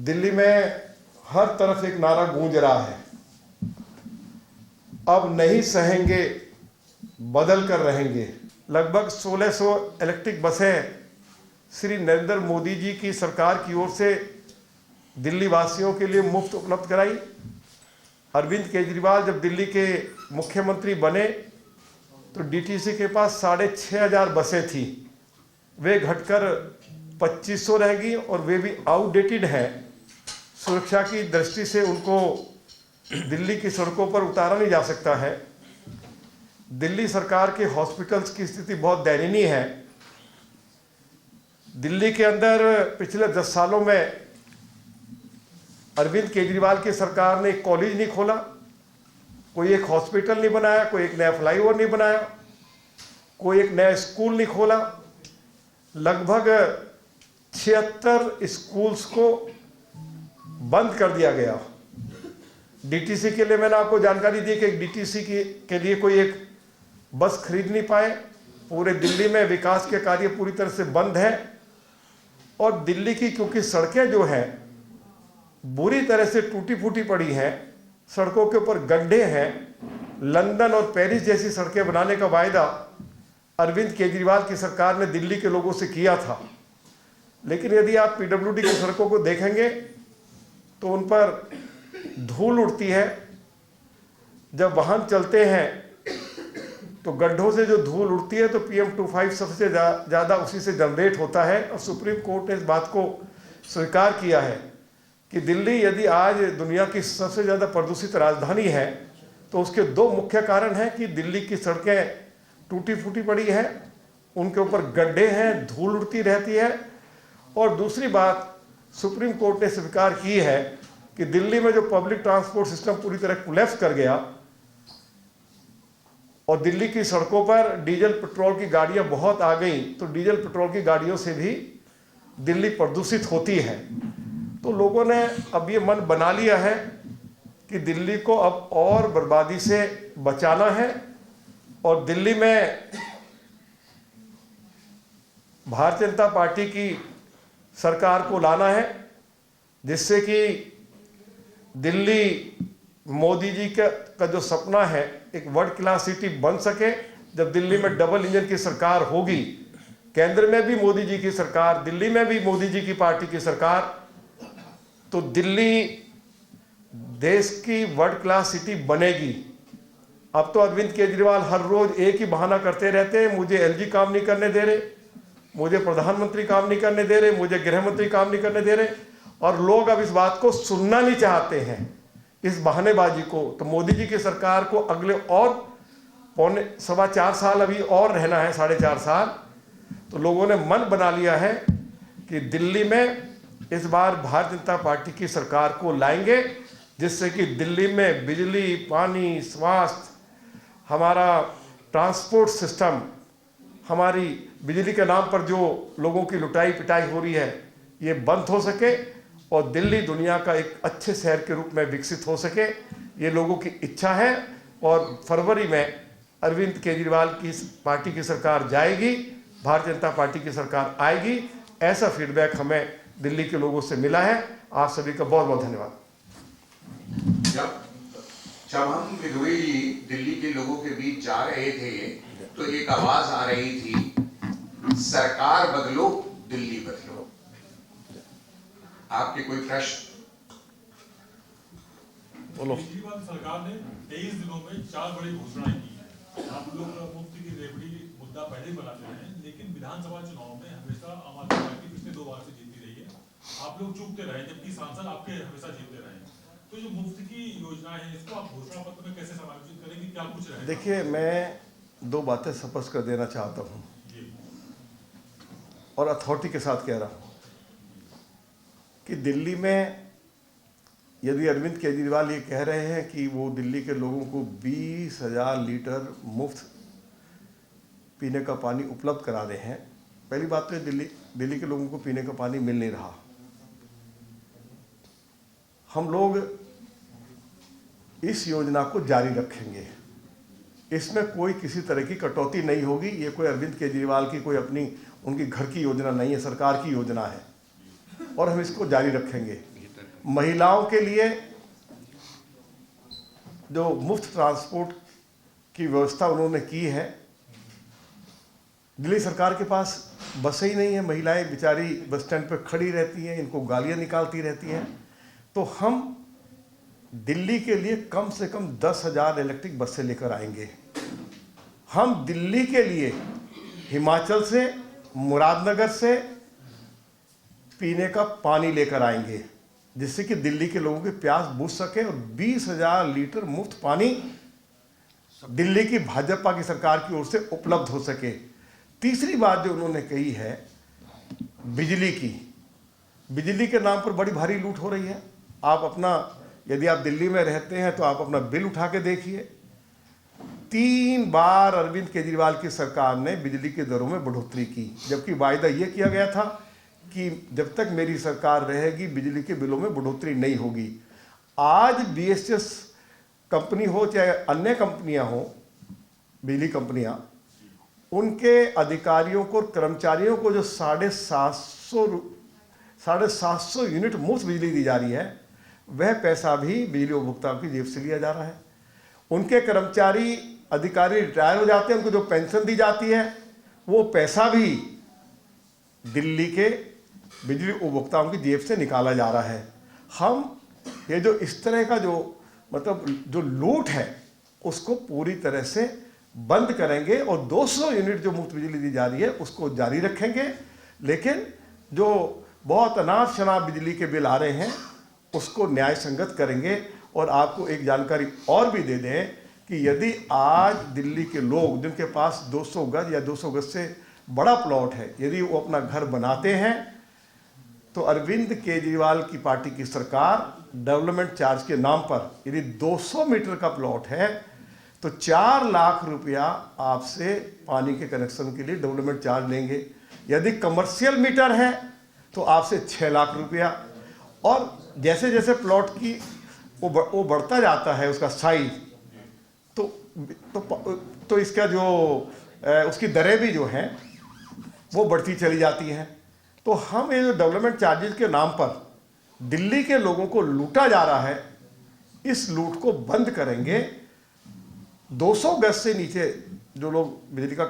दिल्ली में हर तरफ एक नारा गूंज रहा है, अब नहीं सहेंगे, बदल कर रहेंगे। लगभग 1600 इलेक्ट्रिक बसें श्री नरेंद्र मोदी जी की सरकार की ओर से दिल्ली वासियों के लिए मुफ्त उपलब्ध कराई। अरविंद केजरीवाल जब दिल्ली के मुख्यमंत्री बने तो डीटीसी के पास 6500 बसें थी, वे घटकर 2500 रहेंगी और वे भी आउटडेटेड हैं। सुरक्षा की दृष्टि से उनको दिल्ली की सड़कों पर उतारा नहीं जा सकता है। दिल्ली सरकार के हॉस्पिटल्स की स्थिति बहुत दयनीय है। दिल्ली के अंदर पिछले 10 सालों में अरविंद केजरीवाल की सरकार ने एक कॉलेज नहीं खोला, कोई एक हॉस्पिटल नहीं बनाया, कोई एक नया फ्लाईओवर नहीं बनाया, कोई एक नया स्कूल नहीं खोला। लगभग 76 स्कूल्स को बंद कर दिया गया। डीटीसी के लिए मैंने आपको जानकारी दी कि डीटीसी के लिए कोई एक बस खरीद नहीं पाए। पूरे दिल्ली में विकास के कार्य पूरी तरह से बंद है और दिल्ली की क्योंकि सड़कें जो हैं बुरी तरह से टूटी फूटी पड़ी हैं, सड़कों के ऊपर गड्ढे हैं। लंदन और पेरिस जैसी सड़कें बनाने का वायदा अरविंद केजरीवाल की सरकार ने दिल्ली के लोगों से किया था, लेकिन यदि आप पीडब्ल्यूडी की सड़कों को देखेंगे तो उन पर धूल उड़ती है। जब वाहन चलते हैं तो गड्ढों से जो धूल उड़ती है तो PM2.5 सबसे ज़्यादा उसी से जनरेट होता है। और सुप्रीम कोर्ट ने इस बात को स्वीकार किया है कि दिल्ली यदि आज दुनिया की सबसे ज़्यादा प्रदूषित राजधानी है तो उसके 2 मुख्य कारण हैं कि दिल्ली की सड़कें टूटी फूटी पड़ी हैं, उनके ऊपर गड्ढे हैं, धूल उड़ती रहती है। और दूसरी बात, सुप्रीम कोर्ट ने स्वीकार की है कि दिल्ली में जो पब्लिक ट्रांसपोर्ट सिस्टम पूरी तरह कोलैप्स कर गया और दिल्ली की सड़कों पर डीजल पेट्रोल की गाड़ियां बहुत आ गई, तो डीजल पेट्रोल की गाड़ियों से भी दिल्ली प्रदूषित होती है। तो लोगों ने अब ये मन बना लिया है कि दिल्ली को अब और बर्बादी से बचाना है और दिल्ली में भारतीय जनता पार्टी की सरकार को लाना है, जिससे कि दिल्ली मोदी जी का जो सपना है एक वर्ल्ड क्लास सिटी बन सके। जब दिल्ली में डबल इंजन की सरकार होगी, केंद्र में भी मोदी जी की सरकार, दिल्ली में भी मोदी जी की पार्टी की सरकार, तो दिल्ली देश की वर्ल्ड क्लास सिटी बनेगी। अब तो अरविंद केजरीवाल हर रोज एक ही बहाना करते रहते हैं, मुझे एलजी काम नहीं करने दे रहे, मुझे प्रधानमंत्री काम नहीं करने दे रहे, मुझे गृह मंत्री काम नहीं करने दे रहे। और लोग अब इस बात को सुनना नहीं चाहते हैं, इस बहानेबाजी को। तो मोदी जी की सरकार को अगले और 4.25 साल अभी और रहना है, 4.5 साल। तो लोगों ने मन बना लिया है कि दिल्ली में इस बार भारतीय जनता पार्टी की सरकार को लाएंगे, जिससे कि दिल्ली में बिजली, पानी, स्वास्थ्य, हमारा ट्रांसपोर्ट सिस्टम, हमारी बिजली के नाम पर जो लोगों की लुटाई पिटाई हो रही है, ये बंद हो सके और दिल्ली दुनिया का एक अच्छे शहर के रूप में विकसित हो सके। ये लोगों की इच्छा है और फरवरी में अरविंद केजरीवाल की पार्टी की सरकार जाएगी, भारतीय जनता पार्टी की सरकार आएगी। ऐसा फीडबैक हमें दिल्ली के लोगों से मिला है। आप सभी का बहुत बहुत धन्यवाद। जब हम विदोई दिल्ली के लोगों के बीच जा रहे थे तो एक आवाज आ रही थी, सरकार बदलो, दिल्ली बदलो। आपके कोई प्रश्न? बोलो। केजरीवाल सरकार ने 23 दिनों में 4 बड़ी घोषणाएं की हैं। आप लोग मुफ्त की रेवड़ी मुद्दा पहले ही बनाते हैं, लेकिन विधानसभा चुनाव में हमेशा आम आदमी पार्टी पिछले 2 बार से जीती रही है। आप लोग चूकते रहे, जबकि सांसद आपके हमेशा जीतते रहे। तो जो मुफ्त की योजना है, इसको आप घोषणा पत्र में कैसे समायोजित करेंगे, क्या कुछ रहेगा? देखिए, मैं 2 बातें स्पष्ट कर देना चाहता हूँ और अथॉरिटी के साथ कह रहा हूँ कि दिल्ली में यदि अरविंद केजरीवाल ये कह रहे हैं कि वो दिल्ली के लोगों को 20,000 लीटर मुफ्त पीने का पानी उपलब्ध करा रहे हैं, पहली बात तो दिल्ली के लोगों को पीने का पानी मिल नहीं रहा। हम लोग इस योजना को जारी रखेंगे, इसमें कोई किसी तरह की कटौती नहीं होगी। ये कोई अरविंद केजरीवाल की कोई अपनी उनकी घर की योजना नहीं है, सरकार की योजना है और हम इसको जारी रखेंगे। महिलाओं के लिए जो मुफ्त ट्रांसपोर्ट की व्यवस्था उन्होंने की है। दिल्ली सरकार के पास बसें ही नहीं है, महिलाएं बेचारी बस स्टैंड पर खड़ी रहती हैं, इनको गालियां निकालती रहती हैं। तो हम दिल्ली के लिए कम से कम 10,000 इलेक्ट्रिक बसें लेकर आएंगे। हम दिल्ली के लिए हिमाचल से, मुरादनगर से पीने का पानी लेकर आएंगे, जिससे कि दिल्ली के लोगों की प्यास बुझ सके और 20,000 लीटर मुफ्त पानी दिल्ली की भाजपा की सरकार की ओर से उपलब्ध हो सके। तीसरी बात जो उन्होंने कही है बिजली की, बिजली के नाम पर बड़ी भारी लूट हो रही है। आप अपना, यदि आप दिल्ली में रहते हैं तो आप अपना बिल उठा के देखिए। 3 बार अरविंद केजरीवाल की सरकार ने बिजली की दरों में बढ़ोतरी की, जबकि वायदा यह किया गया था कि जब तक मेरी सरकार रहेगी बिजली के बिलों में बढ़ोतरी नहीं होगी। आज बीएसएस कंपनी हो चाहे अन्य कंपनियां हो, बिजली कंपनियां, उनके अधिकारियों को, कर्मचारियों को जो 750 यूनिट मुफ्त बिजली दी जा रही है, वह पैसा भी बिजली उपभोक्ताओं की जेब से लिया जा रहा है। उनके कर्मचारी अधिकारी रिटायर हो जाते हैं, उनको जो पेंशन दी जाती है वो पैसा भी दिल्ली के बिजली उपभोक्ताओं की जेब से निकाला जा रहा है। हम ये जो इस तरह का जो मतलब जो लूट है उसको पूरी तरह से बंद करेंगे और 200 यूनिट जो मुफ्त बिजली दी जा रही है उसको जारी रखेंगे। लेकिन जो बहुत अनाप शनाप बिजली के बिल आ रहे हैं उसको न्याय संगत करेंगे। और आपको एक जानकारी और भी दे दें कि यदि आज दिल्ली के लोग जिनके पास 200 गज या 200 गज से बड़ा प्लॉट है, यदि वो अपना घर बनाते हैं तो अरविंद केजरीवाल की पार्टी की सरकार डेवलपमेंट चार्ज के नाम पर, यदि 200 मीटर का प्लॉट है तो 4 लाख रुपया आपसे पानी के कनेक्शन के लिए डेवलपमेंट चार्ज लेंगे। यदि कमर्शियल मीटर है तो आपसे 6 लाख रुपया। और जैसे जैसे प्लॉट की वो बढ़ता जाता है उसका साइज, तो इसका जो उसकी दरें भी जो हैं वो बढ़ती चली जाती हैं। तो हम ये जो डेवलपमेंट चार्जेस के नाम पर दिल्ली के लोगों को लूटा जा रहा है, इस लूट को बंद करेंगे। 200 गज से नीचे जो लोग बिजली का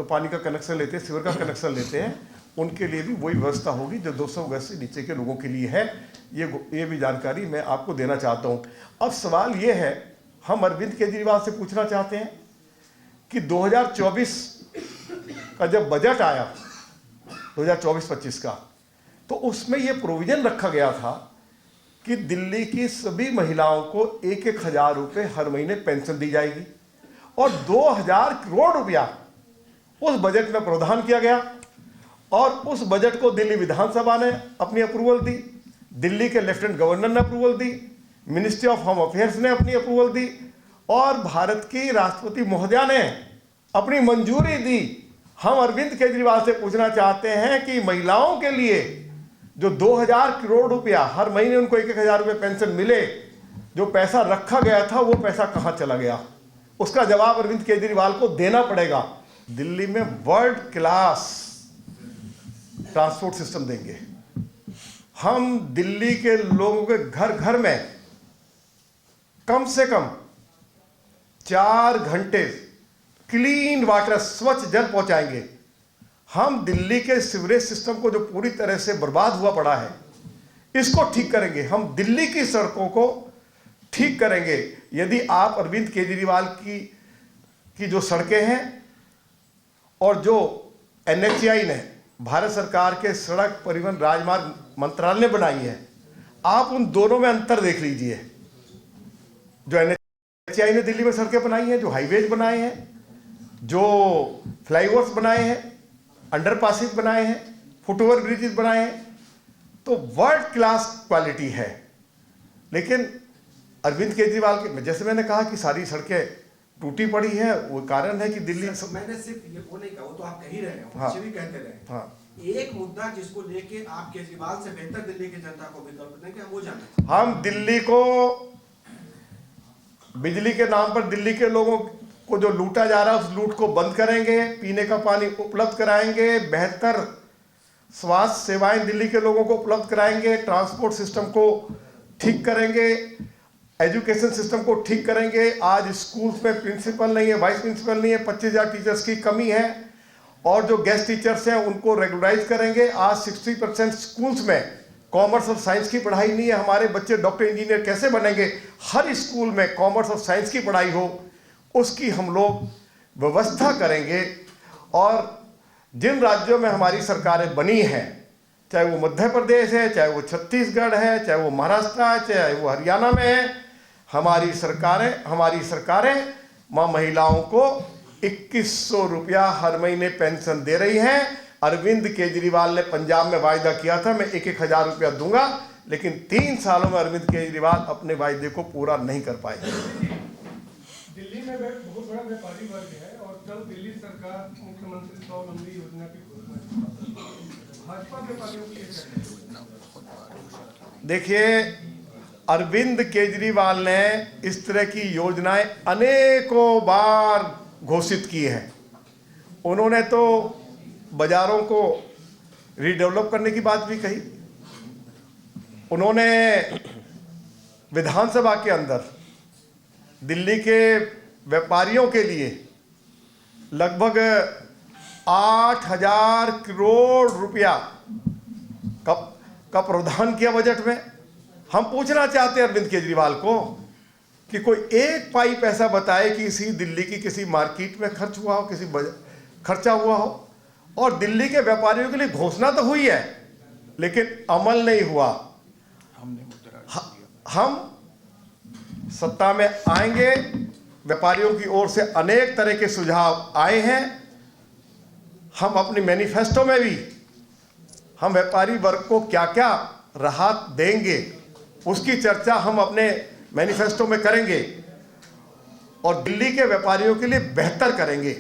पानी का कनेक्शन लेते हैं, सीवर का कनेक्शन लेते हैं, उनके लिए भी वही व्यवस्था होगी जो 200 गज से नीचे के लोगों के लिए है। ये भी जानकारी मैं आपको देना चाहता हूँ। अब सवाल ये है, हम अरविंद केजरीवाल से पूछना चाहते हैं कि 2024 का जब बजट आया 2024-25 का, तो उसमें यह प्रोविजन रखा गया था कि दिल्ली की सभी महिलाओं को 1,000 रुपये हर महीने पेंशन दी जाएगी और 2,000 करोड़ रुपया उस बजट में प्रावधान किया गया। और उस बजट को दिल्ली विधानसभा ने अपनी अप्रूवल दी, दिल्ली के लेफ्टिनेंट गवर्नर ने approval the, ministry of home affairs ने अपनी अप्रूवल दी और भारत की राष्ट्रपति महोदया ने अपनी मंजूरी दी। हम अरविंद केजरीवाल से पूछना चाहते हैं कि महिलाओं के लिए जो 2,000 करोड़ रुपया हर महीने उनको 1,000 रुपये पेंशन मिले, जो पैसा रखा गया था वो पैसा कहाँ चला गया, उसका जवाब अरविंद केजरीवाल को देना पड़ेगा। दिल्ली में वर्ल्ड क्लास ट्रांसपोर्ट सिस्टम देंगे। हम दिल्ली के लोगों के घर घर में कम से कम 4 घंटे क्लीन वाटर, स्वच्छ जल पहुंचाएंगे। हम दिल्ली के सीवरेज सिस्टम को जो पूरी तरह से बर्बाद हुआ पड़ा है, इसको ठीक करेंगे। हम दिल्ली की सड़कों को ठीक करेंगे। यदि आप अरविंद केजरीवाल की जो सड़कें हैं और जो NHAI ने, भारत सरकार के सड़क परिवहन राजमार्ग मंत्रालय ने बनाई है, आप उन दोनों में अंतर देख लीजिए। जो NHAI ने दिल्ली में सड़कें बनाई हैं, जो हाईवेज बनाए हैं, जो फ्लाईओवर्स बनाए हैं, अंडरपासेज बनाए हैं, फुटओवर ब्रिजेस बनाए हैं, तो वर्ल्ड क्लास क्वालिटी है। लेकिन अरविंद केजरीवाल के, जैसे मैंने कहा कि सारी सड़कें टूटी पड़ी है, वो कारण है कि दिल्ली मैंने सिर्फ ये वो नहीं कहा, वो तो आप कह ही रहे हैं, हाँ, भी कहते रहे। हाँ, एक मुद्दा जिसको लेके आप केजरीवाल से बेहतर दिल्ली की जनता को विकल्प देंगे, वो जानते हैं। हम दिल्ली को बिजली के नाम पर दिल्ली के लोगों को जो लूटा जा रहा है उस लूट को बंद करेंगे, पीने का पानी उपलब्ध कराएंगे, बेहतर स्वास्थ्य सेवाएं दिल्ली के लोगों को उपलब्ध कराएंगे, ट्रांसपोर्ट सिस्टम को ठीक करेंगे, एजुकेशन सिस्टम को ठीक करेंगे। आज स्कूल्स में प्रिंसिपल नहीं है, वाइस प्रिंसिपल नहीं है, 25,000 टीचर्स की कमी है और जो गेस्ट टीचर्स हैं उनको रेगुलराइज करेंगे। आज 60% स्कूल्स में कॉमर्स और साइंस की पढ़ाई नहीं है। हमारे बच्चे डॉक्टर इंजीनियर कैसे बनेंगे? हर स्कूल में कॉमर्स और साइंस की पढ़ाई हो, उसकी हम लोग व्यवस्था करेंगे। और जिन राज्यों में हमारी सरकारें बनी हैं, चाहे वो मध्य प्रदेश है, चाहे वो छत्तीसगढ़ है, चाहे वो महाराष्ट्र है, चाहे वो हरियाणा में है, हमारी सरकारें माँ महिलाओं को 2100 रुपया हर महीने पेंशन दे रही हैं। अरविंद केजरीवाल ने पंजाब में वायदा किया था मैं 1,000 रुपया दूंगा, लेकिन 3 सालों में अरविंद केजरीवाल अपने वायदे को पूरा नहीं कर पाए। दिल्ली में बहुत बड़ा व्यापारी वर्ग है और कल दिल्ली सरकार मुख्यमंत्री स्वावलंबी योजना की घोषणा की। भाजपा व्यापारियों के लिए देखिए, अरविंद केजरीवाल ने इस तरह की योजनाएं अनेकों बार घोषित की हैं। उन्होंने तो बाजारों को रीडेवलप करने की बात भी कही। उन्होंने विधानसभा के अंदर दिल्ली के व्यापारियों के लिए लगभग 8,000 करोड़ रुपया का प्रावधान किया बजट में। हम पूछना चाहते हैं अरविंद केजरीवाल को कि कोई एक पाई पैसा बताए कि इसी दिल्ली की किसी मार्केट में खर्च हुआ हो, किसी खर्चा हुआ हो। और दिल्ली के व्यापारियों के लिए घोषणा तो हुई है, लेकिन अमल नहीं हुआ। हम सत्ता में आएंगे, व्यापारियों की ओर से अनेक तरह के सुझाव आए हैं। हम अपनी मैनिफेस्टो में भी हम व्यापारी वर्ग को क्या क्या राहत देंगे उसकी चर्चा हम अपने मैनिफेस्टो में करेंगे और दिल्ली के व्यापारियों के लिए बेहतर करेंगे।